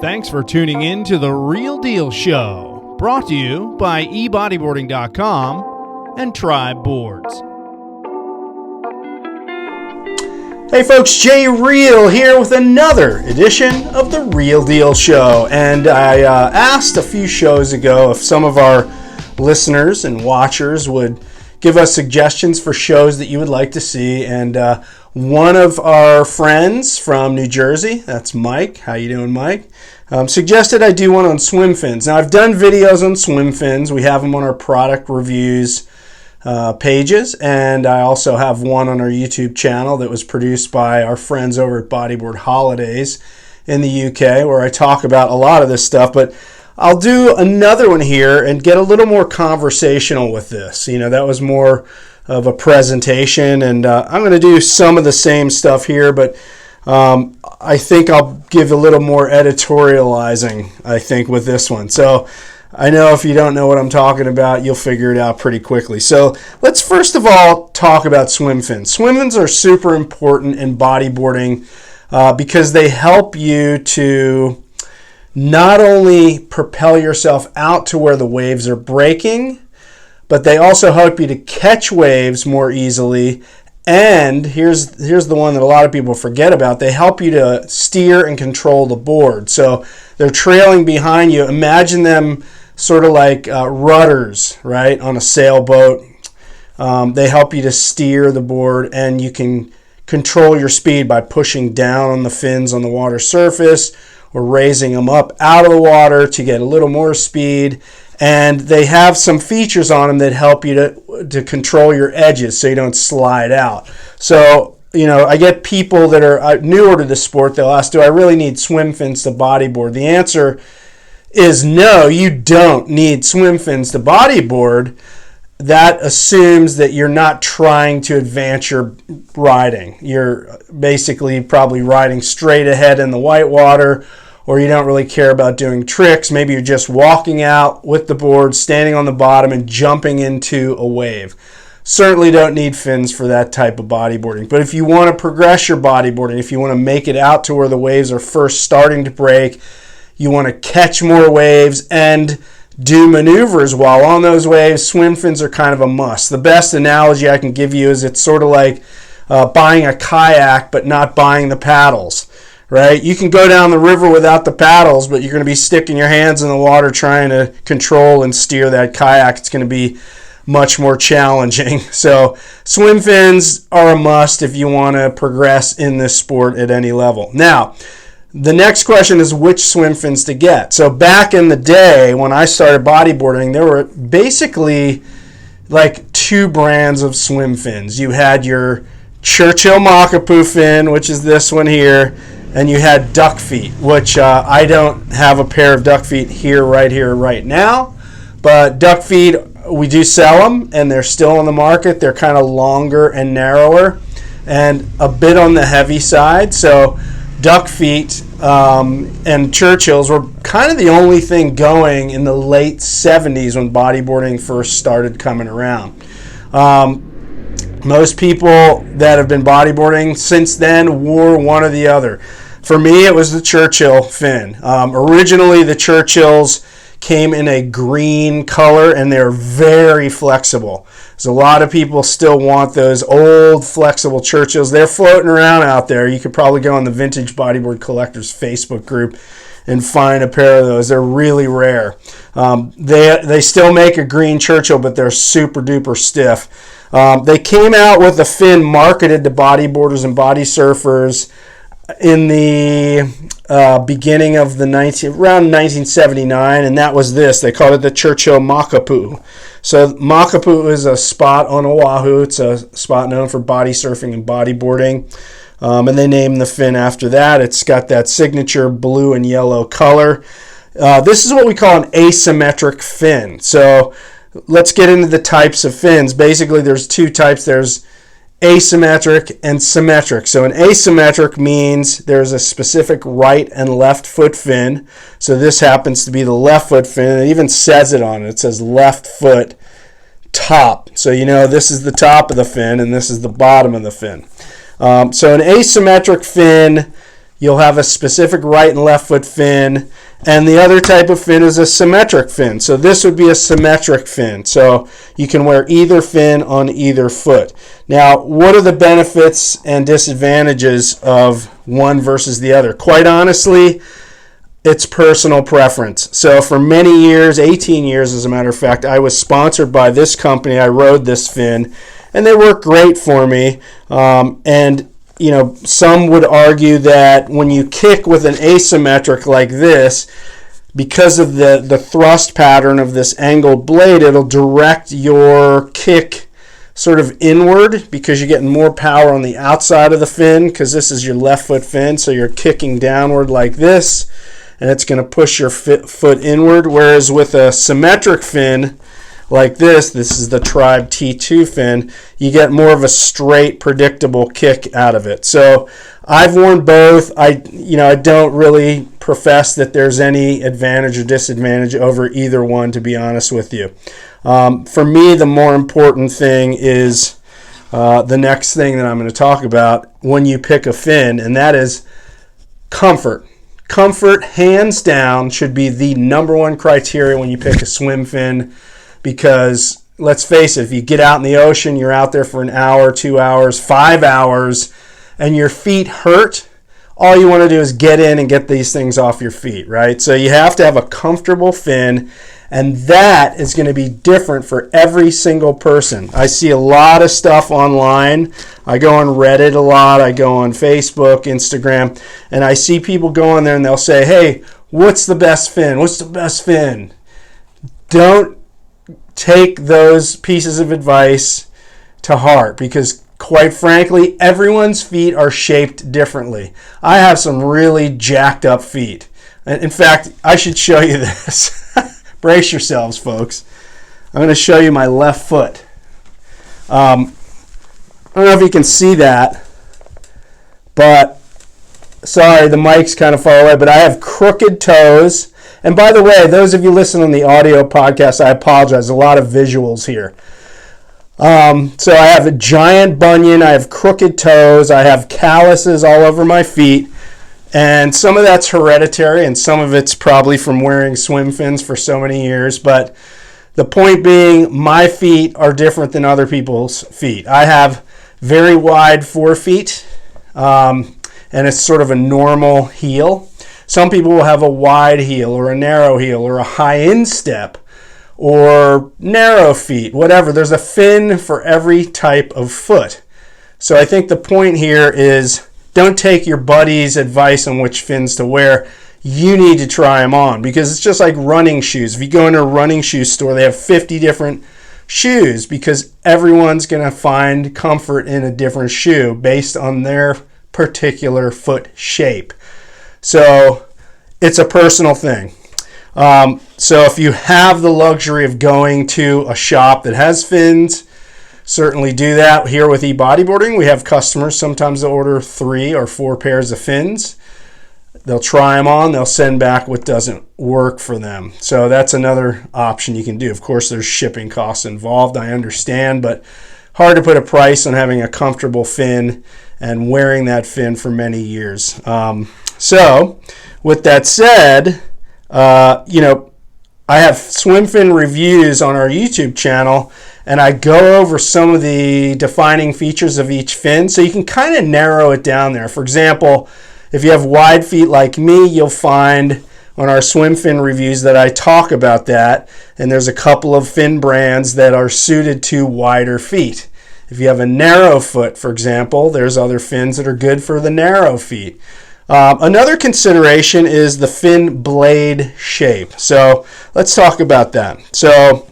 Thanks for tuning in to The Real Deal Show, brought to you by ebodyboarding.com and Tribe Boards. Hey folks, Jay Reale here with another edition of The Real Deal Show. And I asked a few shows ago if some of our listeners and watchers would give us suggestions for shows that you would like to see. And one of our friends from New Jersey, that's Mike. How you doing, Mike? Suggested I do one on Swimfins. Now, I've done videos on Swimfins. We have them on our product reviews pages, and I also have one on our YouTube channel that was produced by our friends over at Bodyboard Holidays in the UK, where I talk about a lot of this stuff. But I'll do another one here and get a little more conversational with this. You know, that was more of a presentation, and I'm going to do some of the same stuff here, but I think I'll give a little more editorializing, I think, with this one. So I know if you don't know what I'm talking about, you'll figure it out pretty quickly. So let's first of all talk about swim fins. Swim fins are super important in bodyboarding because they help you to not only propel yourself out to where the waves are breaking, but they also help you to catch waves more easily. And here's the one that a lot of people forget about. They help you to steer and control the board. So they're trailing behind you. Imagine them sort of like rudders, right, on a sailboat. They help you to steer the board, and you can control your speed by pushing down on the fins on the water surface or raising them up out of the water to get a little more speed. And they have some features on them that help you to control your edges so you don't slide out. So, you know, I get people that are newer to the sport, they'll ask, do I really need swim fins to bodyboard? The answer is no, you don't need swim fins to bodyboard. That assumes that you're not trying to advance your riding. You're basically probably riding straight ahead in the whitewater, or you don't really care about doing tricks. Maybe you're just walking out with the board, standing on the bottom and jumping into a wave. Certainly don't need fins for that type of bodyboarding. But if you want to progress your bodyboarding, if you want to make it out to where the waves are first starting to break, you want to catch more waves and do maneuvers while on those waves, swim fins are kind of a must. The best analogy I can give you is it's sort of like buying a kayak but not buying the paddles. Right? You can go down the river without the paddles, but you're going to be sticking your hands in the water trying to control and steer that kayak. It's going to be much more challenging. So swim fins are a must if you want to progress in this sport at any level. Now, the next question is which swim fins to get. So back in the day when I started bodyboarding, there were basically like two brands of swim fins. You had your Churchill Makapu fin, which is this one here, and you had duck feet, which I don't have a pair of duck feet right here, right now. But duck feet, we do sell them, and they're still on the market. They're kind of longer and narrower and a bit on the heavy side. So duck feet and Churchills were kind of the only thing going in the late 70s when bodyboarding first started coming around. Most people that have been bodyboarding since then wore one or the other. For me, it was the Churchill fin. Originally, the Churchills came in a green color, and they're very flexible. So a lot of people still want those old flexible Churchills. They're floating around out there. You could probably go on the Vintage Bodyboard Collectors Facebook group and find a pair of those. They're really rare. They still make a green Churchill, but they're super duper stiff. They came out with a fin marketed to bodyboarders and body surfers in the beginning of around 1979, and that was this. They called it the Churchill Makapu. So Makapu is a spot on Oahu. It's a spot known for body surfing and bodyboarding, and they named the fin after that. It's got that signature blue and yellow color. This is what we call an asymmetric fin. So let's get into the types of fins. Basically, there's two types. There's asymmetric and symmetric. So an asymmetric means there's a specific right and left foot fin. So this happens to be the left foot fin. It even says it on it. It says left foot top. So you know this is the top of the fin and this is the bottom of the fin. So an asymmetric fin, you'll have a specific right and left foot fin, and the other type of fin is a symmetric fin. So this would be a symmetric fin. So you can wear either fin on either foot. Now, what are the benefits and disadvantages of one versus the other? Quite honestly, it's personal preference. So for many years, 18 years as a matter of fact, I was sponsored by this company. I rode this fin, and they work great for me. And you know, some would argue that when you kick with an asymmetric like this, because of the thrust pattern of this angled blade, it'll direct your kick sort of inward because you're getting more power on the outside of the fin, because this is your left foot fin, so you're kicking downward like this, and it's going to push your foot inward. Whereas with a symmetric fin like this is the Tribe T2 fin, you get more of a straight, predictable kick out of it. So I've worn both. I don't really profess that there's any advantage or disadvantage over either one, to be honest with you. For me, the more important thing is the next thing that I'm going to talk about when you pick a fin, and that is comfort. Comfort, hands down, should be the number one criteria when you pick a swim fin. Because let's face it, if you get out in the ocean, you're out there for an hour, 2 hours, 5 hours, and your feet hurt, all you want to do is get in and get these things off your feet, right? So you have to have a comfortable fin, and that is going to be different for every single person. I see a lot of stuff online. I go on Reddit a lot. I go on Facebook, Instagram, and I see people go on there and they'll say, hey, what's the best fin? What's the best fin? Don't take those pieces of advice to heart, because quite frankly, everyone's feet are shaped differently. I have some really jacked up feet. In fact, I should show you this. Brace yourselves, folks. I'm going to show you my left foot. I don't know if you can see that, but sorry, the mic's kind of far away, but I have crooked toes. And by the way, those of you listening on the audio podcast, I apologize. A lot of visuals here. So I have a giant bunion. I have crooked toes. I have calluses all over my feet. And some of that's hereditary, and some of it's probably from wearing swim fins for so many years. But the point being, my feet are different than other people's feet. I have very wide forefeet, and it's sort of a normal heel. Some people will have a wide heel or a narrow heel or a high instep or narrow feet, whatever. There's a fin for every type of foot. So I think the point here is don't take your buddy's advice on which fins to wear. You need to try them on, because it's just like running shoes. If you go into a running shoe store, they have 50 different shoes because everyone's going to find comfort in a different shoe based on their particular foot shape. So it's a personal thing. So if you have the luxury of going to a shop that has fins, certainly do that. Here with bodyboarding, we have customers. Sometimes they'll order 3 or 4 pairs of fins. They'll try them on. They'll send back what doesn't work for them. So that's another option you can do. Of course, there's shipping costs involved. I understand, but hard to put a price on having a comfortable fin and wearing that fin for many years. So with that said, I have swim fin reviews on our YouTube channel, and I go over some of the defining features of each fin, so you can kind of narrow it down there. For example, if you have wide feet like me, you'll find on our swim fin reviews that I talk about that, and there's a couple of fin brands that are suited to wider feet. If you have a narrow foot, for example, there's other fins that are good for the narrow feet. Another consideration is the fin blade shape. So let's talk about that. So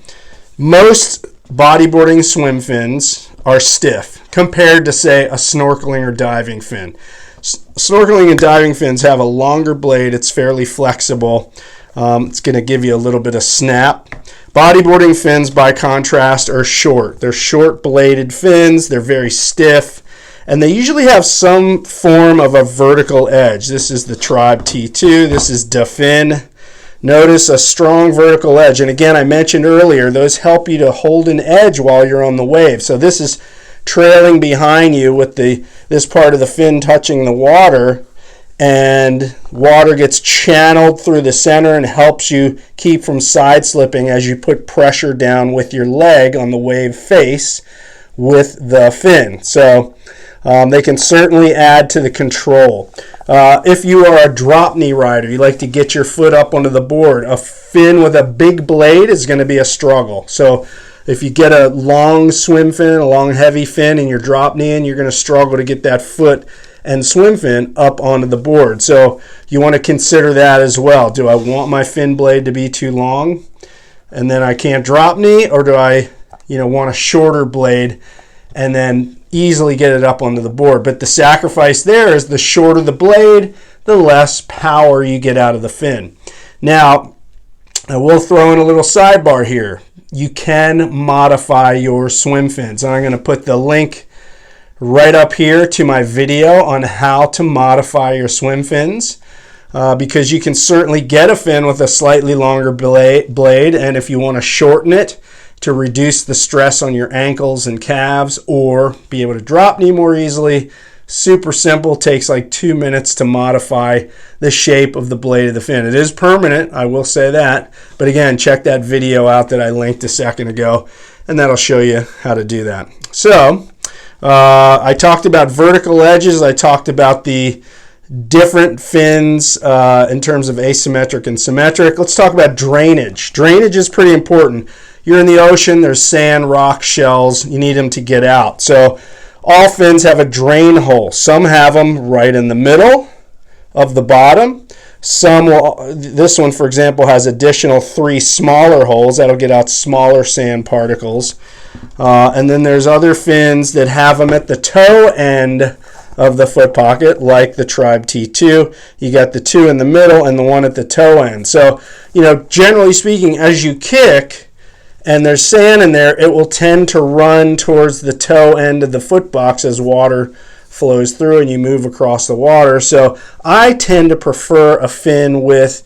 most bodyboarding swim fins are stiff compared to, say, a snorkeling or diving fin. Snorkeling and diving fins have a longer blade. It's fairly flexible. It's going to give you a little bit of snap. Bodyboarding fins, by contrast, are short. They're short-bladed fins. They're very stiff. And they usually have some form of a vertical edge. This is the Tribe T2. This is the fin. Notice a strong vertical edge. And again, I mentioned earlier, those help you to hold an edge while you're on the wave. So this is trailing behind you with this part of the fin touching the water. and water gets channeled through the center and helps you keep from side slipping as you put pressure down with your leg on the wave face with the fin. So they can certainly add to the control. If you are a drop knee rider, you like to get your foot up onto the board, a fin with a big blade is going to be a struggle. So if you get a long swim fin, a long heavy fin, and you're drop kneeing, you're going to struggle to get that foot and swim fin up onto the board. So you want to consider that as well. Do I want my fin blade to be too long and then I can't drop knee, or do I want a shorter blade and then easily get it up onto the board? But the sacrifice there is the shorter the blade, the less power you get out of the fin. Now, I will throw in a little sidebar here. You can modify your swim fins, and I'm going to put the link right up here to my video on how to modify your swim fins, because you can certainly get a fin with a slightly longer blade, and if you want to shorten it to reduce the stress on your ankles and calves or be able to drop knee more easily, super simple, takes like 2 minutes to modify the shape of the blade of the fin. It is permanent, I will say that, but again, check that video out that I linked a second ago, and that'll show you how to do that. So I talked about vertical edges. I talked about the different fins in terms of asymmetric and symmetric. Let's talk about drainage. Drainage is pretty important. You're in the ocean, there's sand, rock, shells. You need them to get out. So all fins have a drain hole. Some have them right in the middle of the bottom. Some will, this one, for example, has additional 3 smaller holes that'll get out smaller sand particles. And then there's other fins that have them at the toe end of the foot pocket, like the Tribe T2. You got the 2 in the middle and the 1 at the toe end. So, generally speaking, as you kick and there's sand in there, it will tend to run towards the toe end of the foot box as water flows through and you move across the water. So I tend to prefer a fin with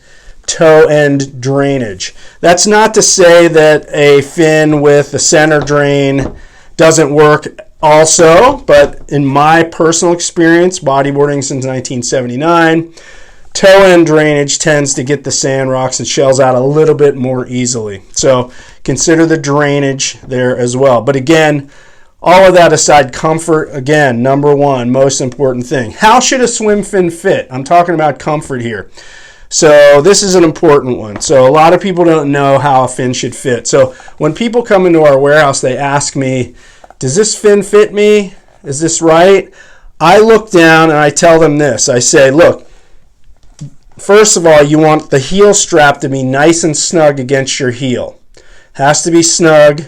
toe end drainage. That's not to say that a fin with a center drain doesn't work also, but in my personal experience, bodyboarding since 1979, toe end drainage tends to get the sand, rocks, and shells out a little bit more easily. So consider the drainage there as well. But again, all of that aside, comfort, again, number one, most important thing. How should a swim fin fit? I'm talking about comfort here. So this is an important one. So a lot of people don't know how a fin should fit. So when people come into our warehouse, they ask me, does this fin fit me? Is this right? I look down and I tell them this. I say, look, first of all, you want the heel strap to be nice and snug against your heel. Has to be snug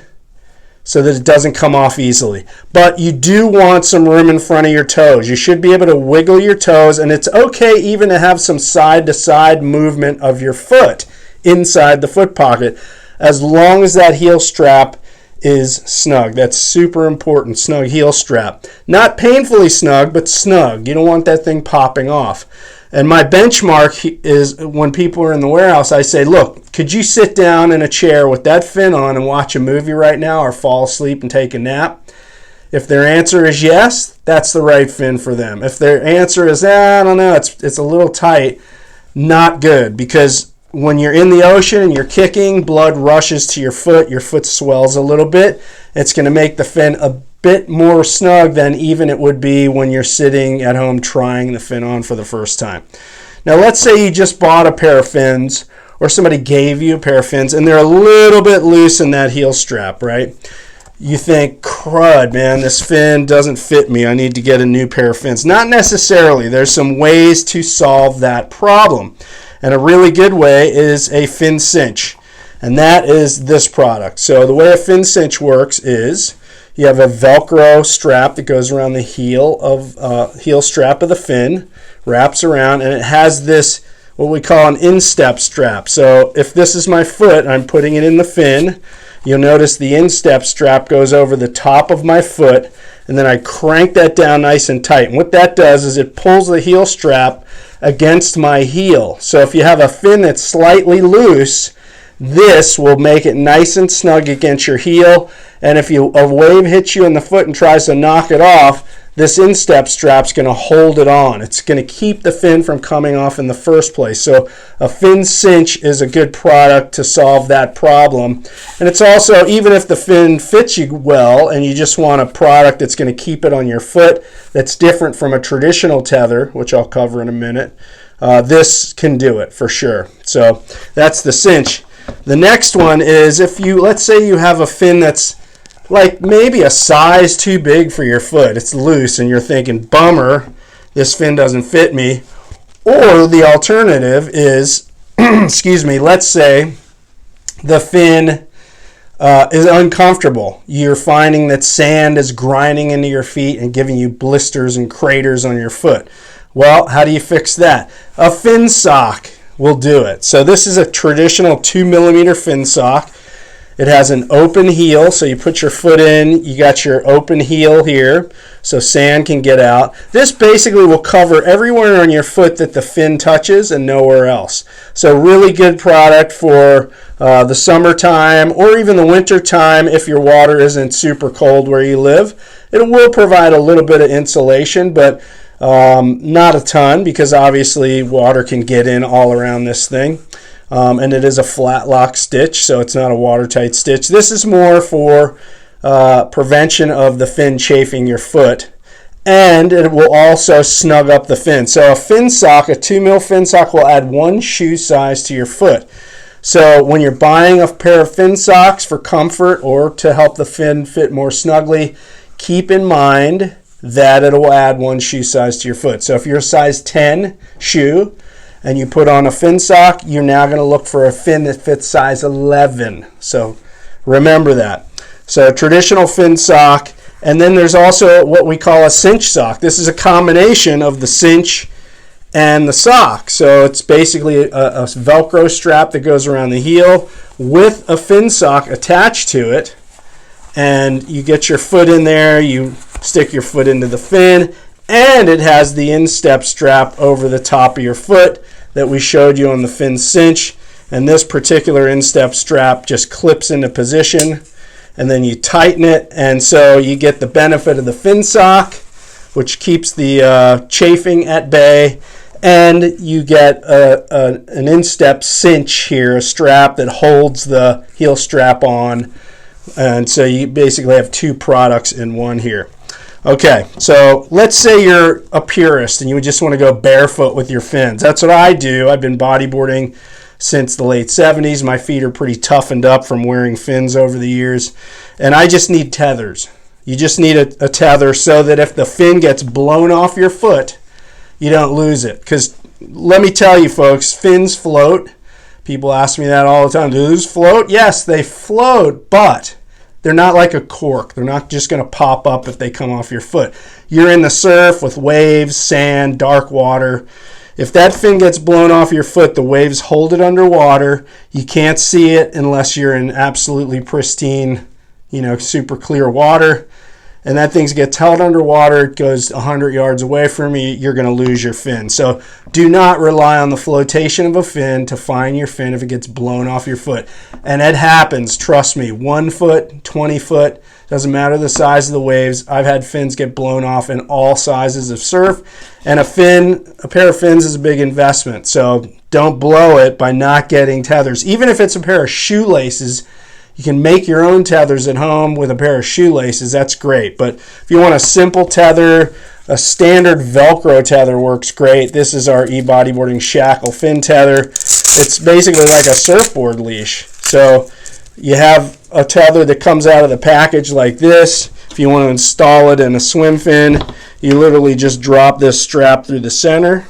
so that it doesn't come off easily. But you do want some room in front of your toes. You should be able to wiggle your toes, and it's okay even to have some side-to-side movement of your foot inside the foot pocket, as long as that heel strap is snug. That's super important, snug heel strap. Not painfully snug, but snug. You don't want that thing popping off. And my benchmark is when people are in the warehouse, I say, look, could you sit down in a chair with that fin on and watch a movie right now or fall asleep and take a nap? If their answer is yes, that's the right fin for them. If their answer is, I don't know, it's a little tight, not good, because when you're in the ocean and you're kicking, blood rushes to your foot swells a little bit. It's going to make the fin a bit more snug than even it would be when you're sitting at home trying the fin on for the first time. Now let's say you just bought a pair of fins, or somebody gave you a pair of fins and they're a little bit loose in that heel strap, right? You think, crud, man, this fin doesn't fit me. I need to get a new pair of fins. Not necessarily. There's some ways to solve that problem. And a really good way is a fin cinch. And that is this product. So the way a fin cinch works is you have a Velcro strap that goes around the heel strap of the fin, wraps around, and it has this, what we call an instep strap. So if this is my foot, I'm putting it in the fin, you'll notice the instep strap goes over the top of my foot, and then I crank that down nice and tight. And what that does is it pulls the heel strap against my heel. So if you have a fin that's slightly loose, this will make it nice and snug against your heel. And if a wave hits you in the foot and tries to knock it off, this instep strap's going to hold it on. It's going to keep the fin from coming off in the first place. So a fin cinch is a good product to solve that problem. And it's also, even if the fin fits you well and you just want a product that's going to keep it on your foot that's different from a traditional tether, which I'll cover in a minute, this can do it for sure. So that's the cinch. The next one is, if you, let's say you have a fin that's like maybe a size too big for your foot. It's loose and you're thinking, bummer, this fin doesn't fit me. Or the alternative is, excuse me, let's say the fin is uncomfortable. You're finding that sand is grinding into your feet and giving you blisters and craters on your foot. Well, how do you fix that? A fin sock will do it. So this is a traditional 2mm fin sock. It has an open heel, so you put your foot in, you got your open heel here, so sand can get out. This basically will cover everywhere on your foot that the fin touches and nowhere else. So really good product for the summertime or even the winter time if your water isn't super cold where you live. It will provide a little bit of insulation, but not a ton, because obviously water can get in all around this thing. And it is a flat lock stitch, so it's not a watertight stitch. This is more for prevention of the fin chafing your foot, and it will also snug up the fin. So a fin sock, a 2mm fin sock, will add 1 shoe size to your foot. So when you're buying a pair of fin socks for comfort or to help the fin fit more snugly, keep in mind that it will add 1 shoe size to your foot. So if you're a size 10 shoe, and you put on a fin sock, you're now going to look for a fin that fits size 11. So remember that. So traditional fin sock, and then there's also what we call a cinch sock. This is a combination of the cinch and the sock. So it's basically a Velcro strap that goes around the heel with a fin sock attached to it. And you get your foot in there, you stick your foot into the fin, and it has the instep strap over the top of your foot that we showed you on the fin cinch. And this particular instep strap just clips into position, and then you tighten it, and so you get the benefit of the fin sock, which keeps the chafing at bay, and you get an instep cinch here, a strap that holds the heel strap on. And so you basically have 2 products in one here. Okay, so let's say you're a purist and you just want to go barefoot with your fins. That's what I do. I've been bodyboarding since the late 70s. My feet are pretty toughened up from wearing fins over the years. And I just need tethers. You just need a tether so that if the fin gets blown off your foot, you don't lose it. Because let me tell you, folks, fins float. People ask me that all the time. Do those float? Yes, they float, but they're not like a cork. They're not just going to pop up if they come off your foot. You're in the surf with waves, sand, dark water. If that fin gets blown off your foot, the waves hold it underwater. You can't see it unless you're in absolutely pristine, super clear water. And that thing gets held underwater, it goes 100 yards away from you, you're going to lose your fin. So do not rely on the flotation of a fin to find your fin if it gets blown off your foot. And it happens, trust me, 1 foot, 20 foot, doesn't matter the size of the waves. I've had fins get blown off in all sizes of surf. And a pair of fins is a big investment. So don't blow it by not getting tethers. Even if it's a pair of shoelaces, you can make your own tethers at home with a pair of shoelaces. That's great. But if you want a simple tether, a standard Velcro tether works great. This is our e-bodyboarding shackle fin tether. It's basically like a surfboard leash. So you have a tether that comes out of the package like this. If you want to install it in a Swimfin, you literally just drop this strap through the center.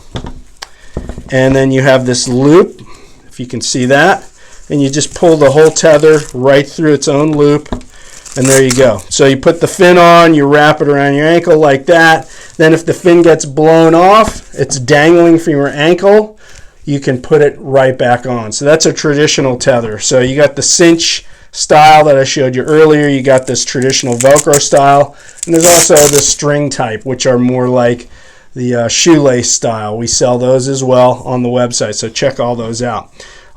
And then you have this loop, if you can see that. And you just pull the whole tether right through its own loop, and there you go. So you put the fin on, you wrap it around your ankle like that. Then if the fin gets blown off, it's dangling from your ankle, you can put it right back on. So that's a traditional tether. So you got the cinch style that I showed you earlier, you got this traditional Velcro style, and there's also the string type, which are more like the shoelace style. We sell those as well on the website, so check all those out.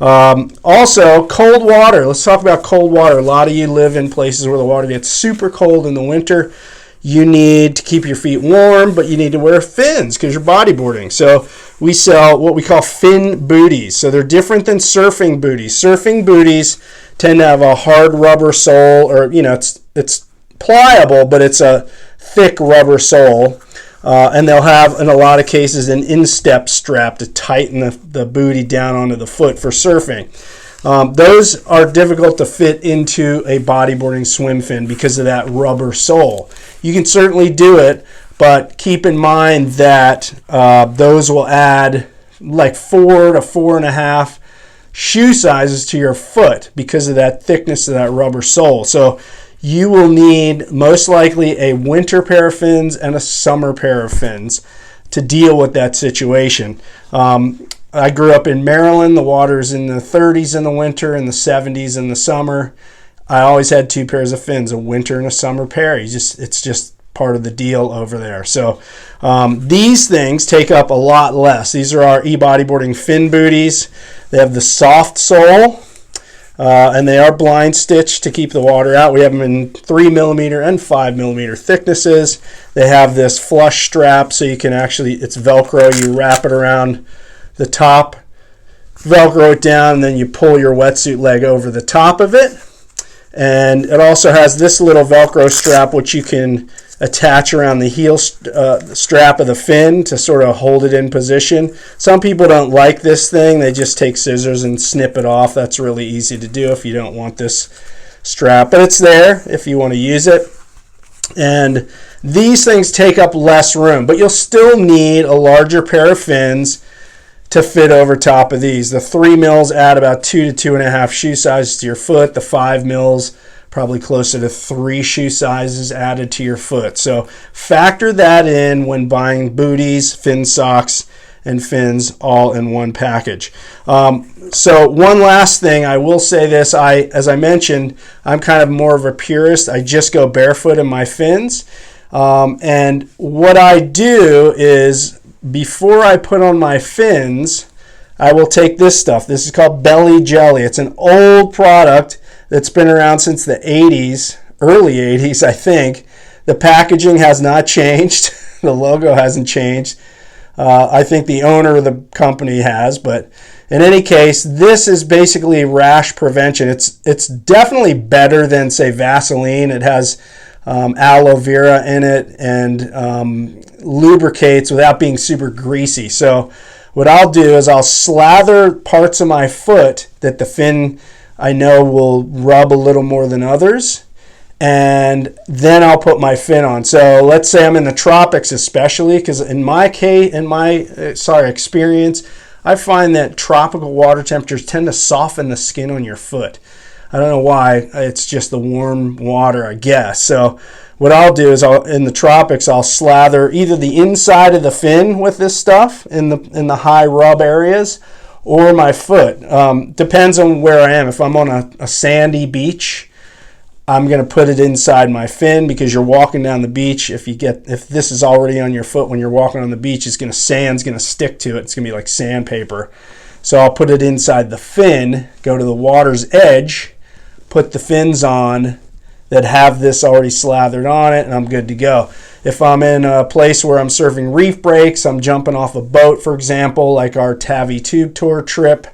Also, cold water. Let's talk about cold water. A lot of you live in places where the water gets super cold in the winter. you need to keep your feet warm, but you need to wear fins because you're bodyboarding. So we sell what we call fin booties. So they're different than surfing booties. Surfing booties tend to have a hard rubber sole, or it's pliable, but it's a thick rubber sole. And they'll have, in a lot of cases, an instep strap to tighten the booty down onto the foot for surfing. Those are difficult to fit into a bodyboarding swim fin because of that rubber sole. You can certainly do it, but keep in mind that those will add like 4 to 4.5 shoe sizes to your foot because of that thickness of that rubber sole. So you will need most likely a winter pair of fins and a summer pair of fins to deal with that situation. I grew up in Maryland. The water's in the 30s in the winter and the 70s in the summer. I always had 2 pairs of fins, a winter and a summer pair. It's just part of the deal over there. So these things take up a lot less. These are our e-bodyboarding fin booties. They have the soft sole, and they are blind stitched to keep the water out. We have them in 3mm and 5mm thicknesses. They have this flush strap, so you can it's Velcro. You wrap it around the top, Velcro it down, and then you pull your wetsuit leg over the top of it. And it also has this little Velcro strap, which you can attach around the heel strap of the fin to sort of hold it in position. Some people don't like this thing. They just take scissors and snip it off. That's really easy to do if you don't want this strap. But it's there if you want to use it. And these things take up less room, but you'll still need a larger pair of fins to fit over top of these. The 3mm add about 2 to 2.5 shoe sizes to your foot. The 5mm probably closer to 3 shoe sizes added to your foot. So factor that in when buying booties, fin socks, and fins all in one package. So one last thing, I will say this. As I mentioned, I'm kind of more of a purist. I just go barefoot in my fins. And what I do is, before I put on my fins, I will take this stuff. This is called Belly Jelly. It's an old product that's been around since the 80s, early 80s, I think. The packaging has not changed. The logo hasn't changed. I think the owner of the company has, but in any case, this is basically rash prevention. It's definitely better than, say, Vaseline. It has aloe vera in it and lubricates without being super greasy. So what I'll do is I'll slather parts of my foot that the fin I know will rub a little more than others, and then I'll put my fin on. So let's say I'm in the tropics, especially, because in my experience, I find that tropical water temperatures tend to soften the skin on your foot. I don't know why. It's just the warm water, I guess. So what I'll do is in the tropics, I'll slather either the inside of the fin with this stuff in the high rub areas, or my foot. Depends on where I am. If I'm on a sandy beach, I'm going to put it inside my fin, because you're walking down the beach. If this is already on your foot when you're walking on the beach, sand's going to stick to it. It's going to be like sandpaper. So I'll put it inside the fin, go to the water's edge, put the fins on that have this already slathered on it, and I'm good to go. If I'm in a place where I'm surfing reef breaks, I'm jumping off a boat, for example, like our Tavi Tube Tour trip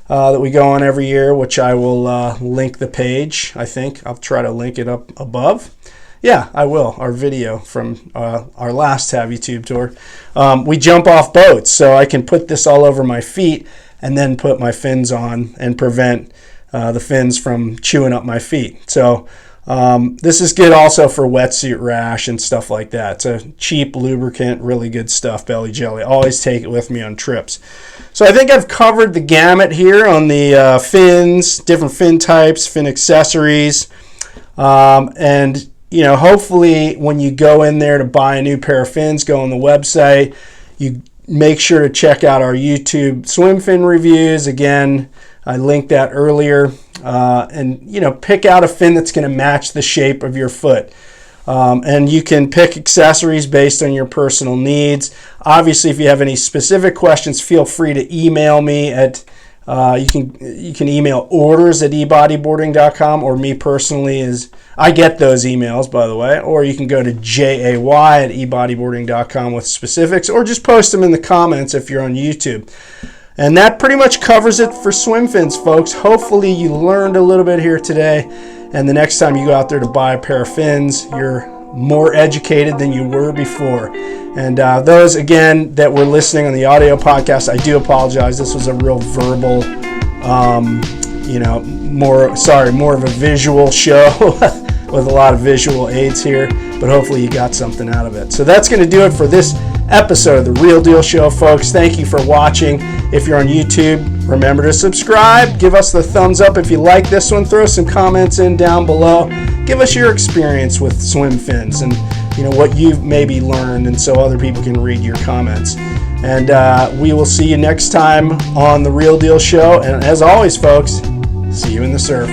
that we go on every year, which I will link the page, I think. I'll try to link it up above. Yeah, I will. Our video from our last Tavi Tube Tour. We jump off boats, so I can put this all over my feet and then put my fins on and prevent the fins from chewing up my feet. So this is good also for wetsuit rash and stuff like that. It's a cheap lubricant, really good stuff, Belly Jelly. Always take it with me on trips. So I think I've covered the gamut here on the fins, different fin types, fin accessories, and hopefully when you go in there to buy a new pair of fins, go on the website, you make sure to check out our YouTube swim fin reviews. Again, I linked that earlier. And pick out a fin that's going to match the shape of your foot. And you can pick accessories based on your personal needs. Obviously, if you have any specific questions, feel free to email me at You can email orders@ebodyboarding.com, or me personally is I get those emails, by the way, or you can go to jay@ebodyboarding.com with specifics, or just post them in the comments if you're on YouTube. And that pretty much covers it for Swimfins, folks. Hopefully you learned a little bit here today, and the next time you go out there to buy a pair of fins, you're more educated than you were before. And those, again, that were listening on the audio podcast, I do apologize. This was a real verbal, more of a visual show with a lot of visual aids here, but hopefully you got something out of it. So that's going to do it for this episode of The Real Deal Show, folks. Thank you for watching. If you're on YouTube, remember to subscribe. Give us the thumbs up if you like this one. Throw some comments in down below. Give us your experience with Swimfins and what you've maybe learned, and so other people can read your comments. And we will see you next time on The Real Deal Show. And as always, folks, see you in the surf.